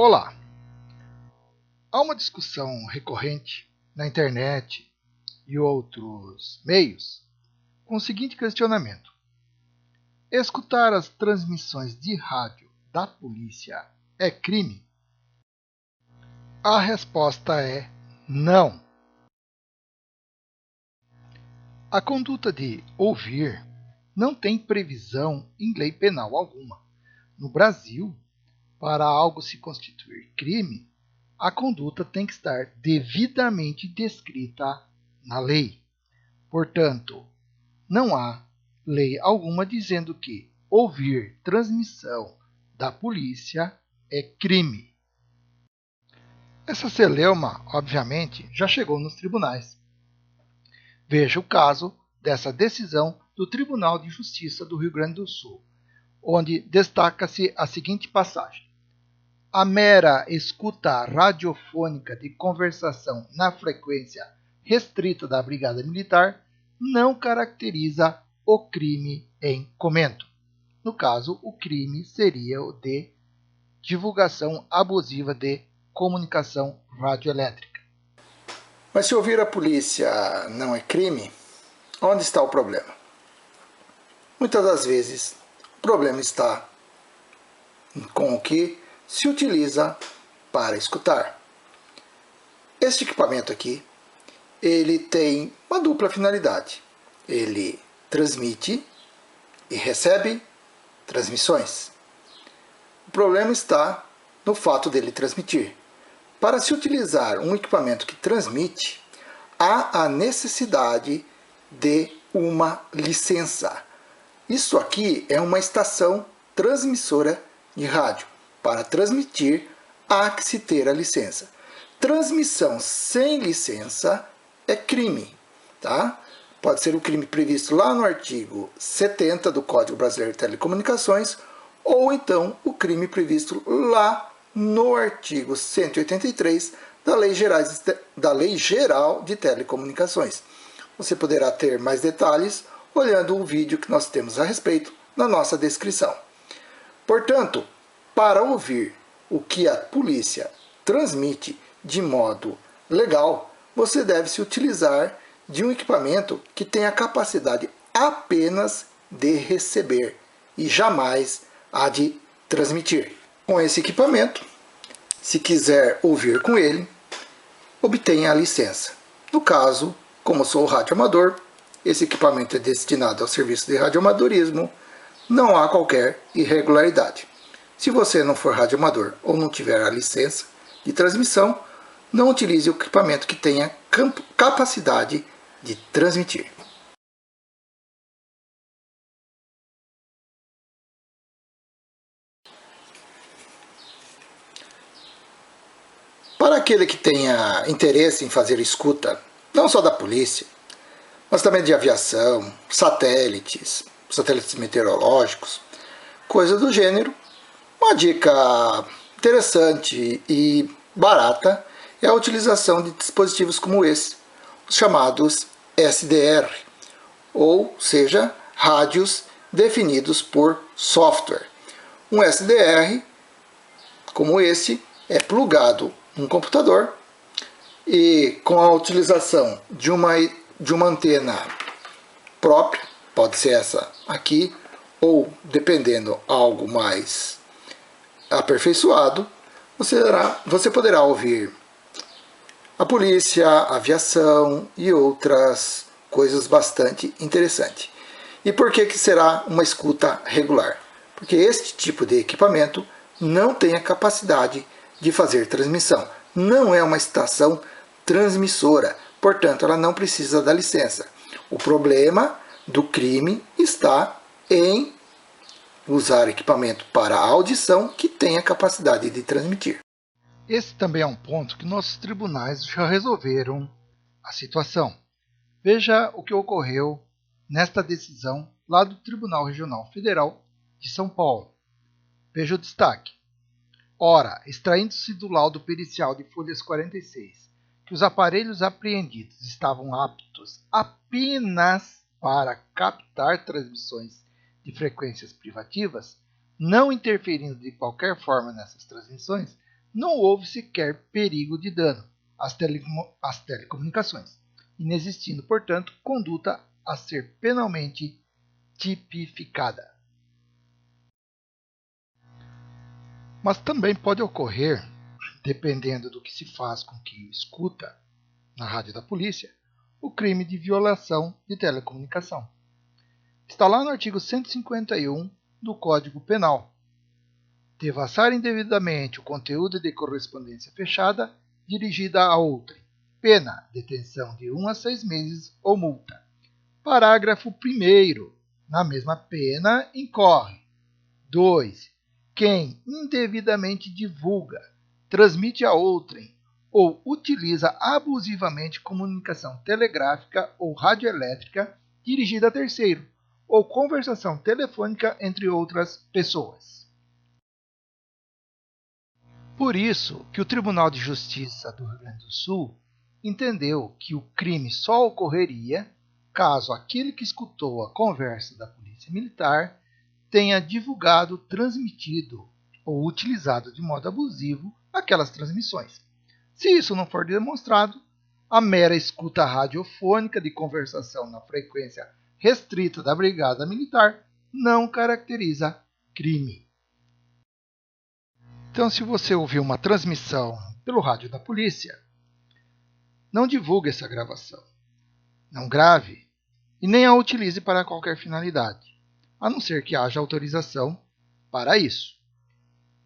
Olá! Há uma discussão recorrente na internet e outros meios com o seguinte questionamento: escutar as transmissões de rádio da polícia é crime? A resposta é não. A conduta de ouvir não tem previsão em lei penal alguma. No Brasil, para algo se constituir crime, a conduta tem que estar devidamente descrita na lei. Portanto, não há lei alguma dizendo que ouvir transmissão da polícia é crime. Essa celeuma, obviamente, já chegou nos tribunais. Veja o caso dessa decisão do Tribunal de Justiça do Rio Grande do Sul, onde destaca-se a seguinte passagem: a mera escuta radiofônica de conversação na frequência restrita da Brigada Militar não caracteriza o crime em comento. No caso, o crime seria o de divulgação abusiva de comunicação radioelétrica. Mas se ouvir a polícia não é crime, onde está o problema? Muitas das vezes, o problema está com o que se utiliza para escutar. Este equipamento aqui, ele tem uma dupla finalidade. Ele transmite e recebe transmissões. O problema está no fato dele transmitir. Para se utilizar um equipamento que transmite, há a necessidade de uma licença. Isso aqui é uma estação transmissora de rádio. Para transmitir, há que se ter a licença. Transmissão sem licença é crime, tá? Pode ser um crime previsto lá no artigo 70 do Código Brasileiro de Telecomunicações, ou então o crime previsto lá no artigo 183 da Lei Geral de Telecomunicações. Você poderá ter mais detalhes olhando o vídeo que nós temos a respeito na nossa descrição. Portanto, para ouvir o que a polícia transmite de modo legal, você deve se utilizar de um equipamento que tenha capacidade apenas de receber e jamais a de transmitir. Com esse equipamento, se quiser ouvir com ele, obtenha a licença. No caso, como sou radioamador, esse equipamento é destinado ao serviço de radioamadorismo, não há qualquer irregularidade. Se você não for radioamador ou não tiver a licença de transmissão, não utilize o equipamento que tenha capacidade de transmitir. Para aquele que tenha interesse em fazer escuta, não só da polícia, mas também de aviação, satélites meteorológicos, coisas do gênero, uma dica interessante e barata é a utilização de dispositivos como esse, os chamados SDR, ou seja, rádios definidos por software. Um SDR como esse é plugado num computador e com a utilização de uma antena própria, pode ser essa aqui, ou dependendo algo mais aperfeiçoado, você poderá ouvir a polícia, a aviação e outras coisas bastante interessantes. E por que será uma escuta regular? Porque este tipo de equipamento não tem a capacidade de fazer transmissão. Não é uma estação transmissora, portanto ela não precisa da licença. O problema do crime está em usar equipamento para audição que tenha capacidade de transmitir. Esse também é um ponto que nossos tribunais já resolveram a situação. Veja o que ocorreu nesta decisão lá do Tribunal Regional Federal de São Paulo. Veja o destaque. Ora, extraindo-se do laudo pericial de folhas 46 que os aparelhos apreendidos estavam aptos apenas para captar transmissões de frequências privativas, não interferindo de qualquer forma nessas transmissões, não houve sequer perigo de dano às telecomunicações, inexistindo, portanto, conduta a ser penalmente tipificada. Mas também pode ocorrer, dependendo do que se faz com quem escuta na rádio da polícia, o crime de violação de telecomunicação. Está lá no artigo 151 do Código Penal. Devassar indevidamente o conteúdo de correspondência fechada dirigida a outrem. Pena, detenção de 1 a 6 meses ou multa. Parágrafo 1º. Na mesma pena incorre. 2. Quem indevidamente divulga, transmite a outrem ou utiliza abusivamente comunicação telegráfica ou radioelétrica dirigida a terceiro, ou conversação telefônica entre outras pessoas. Por isso que o Tribunal de Justiça do Rio Grande do Sul entendeu que o crime só ocorreria caso aquele que escutou a conversa da Polícia Militar tenha divulgado, transmitido ou utilizado de modo abusivo aquelas transmissões. Se isso não for demonstrado, a mera escuta radiofônica de conversação na frequência restrita da Brigada Militar não caracteriza crime. Então, se você ouviu uma transmissão pelo rádio da polícia, não divulgue essa gravação, não grave e nem a utilize para qualquer finalidade, a não ser que haja autorização para isso,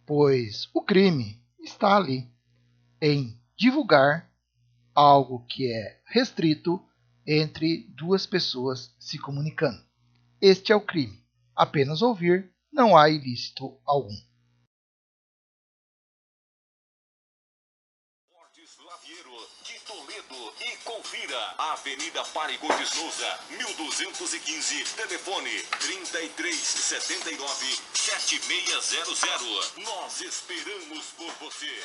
pois o crime está ali, em divulgar algo que é restrito entre duas pessoas se comunicando. Este é o crime. Apenas ouvir, não há ilícito algum. De Toledo e confira Avenida Parigo de Souza, 1215, telefone 3379-7600. Nós esperamos por você.